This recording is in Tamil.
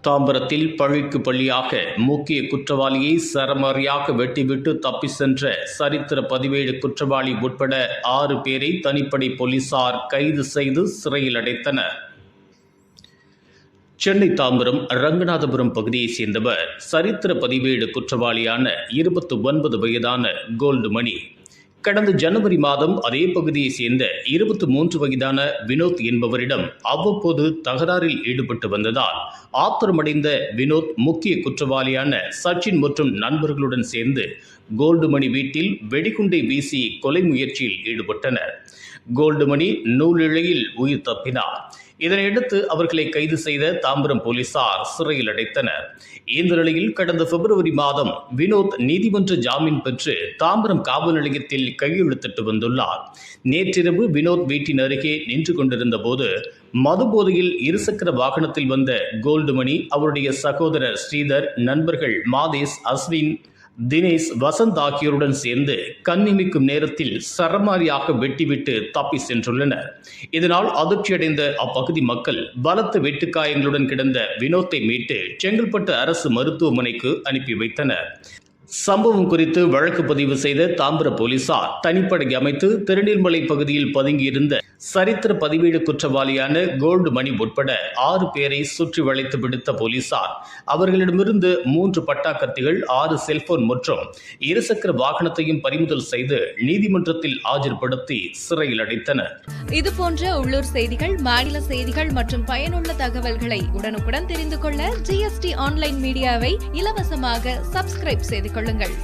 தாம்பரத்தில் பழிக்கு பள்ளியாக முக்கிய குற்றவாளியை சரமாரியாக வெட்டிவிட்டு தப்பி சென்ற சரித்திர பதிவேடு குற்றவாளி உட்பட 6 பேரை தனிப்படை போலீசார் கைது செய்து சிறையில் அடைத்தனர். சென்னை தாம்பரம் ரங்கநாதபுரம் பகுதியைச் சேர்ந்தவர் சரித்திர பதிவேடு குற்றவாளியான 29 வயதான கோல்டு மணி. கடந்த ஜனவரி மாதம் அதே பகுதியைச் சேர்ந்த 23 வயதான வினோத் என்பவரிடம் அவ்வப்போது தகராறில் ஈடுபட்டு வந்ததால் ஆத்திரமடைந்த வினோத் முக்கிய குற்றவாளியான சச்சின் மற்றும் நண்பர்களுடன் சேர்ந்து கோல்டு மணி வீட்டில் வெடிகுண்டை வீசி கொலை முயற்சியில் ஈடுபட்டனர். கோல்டு மணி நூலிழையில் உயிர் தப்பினார். இதனையடுத்து அவர்களை கைது செய்த தாம்பரம் போலீசார் சிறையில் அடைத்தனர். இந்த நிலையில் கடந்த பிப்ரவரி மாதம் வினோத் நீதிமன்ற ஜாமீன் பெற்று தாம்பரம் காவல் நிலையத்தில் கையெழுத்திட்டு வந்துள்ளார். நேற்றிரவு வினோத் வீட்டின் அருகே நின்று கொண்டிருந்த போது மதுபோதையில் இருசக்கர வாகனத்தில் வந்த கோல்டு மணி அவருடைய சகோதரர் ஸ்ரீதர், நண்பர்கள் மாதேஷ், அஸ்வின், தினேஷ், வசந்த் ஆகியோருடன் சேர்ந்து கண்ணிமைக்கும் நேரத்தில் சரமாரியாக வெட்டிவிட்டு தப்பி சென்றுள்ளனர். இதனால் அதிர்ச்சியடைந்த அப்பகுதி மக்கள் பலத்த வெட்டுக்காயங்களுடன் கிடந்த வினோத்தை மீட்டு செங்கல்பட்டு அரசு மருத்துவமனைக்கு அனுப்பி வைத்தனர். சம்பவம் குறித்து வழக்கு பதிவு செய்த தாம்பரம் போலீசார் தனிப்படை அமைத்து திருநீர்மலை பகுதியில் பதுங்கியிருந்த சரித்திர பதிவேடு குற்றவாளியான கோல்டு மணி உட்பட 6 பேரை சுற்றி வளைத்து பிடித்த போலீசார் அவர்களிடமிருந்து 3 பட்டாக்கத்திகள், 6 செல்போன் மற்றும் இருசக்கர வாகனத்தையும் பறிமுதல் செய்து நீதிமன்றத்தில் ஆஜர்படுத்தி சிறையில் அடைத்தனர். இதுபோன்ற உள்ளூர் செய்திகள், மாநில செய்திகள் மற்றும் பயனுள்ள தகவல்களை உடனுக்குடன் தெரிந்து கொள்ள GST ஆன்லைன் மீடியாவை இலவசமாக சப்ஸ்கிரைப் செய்து கொள்ளுங்கள்.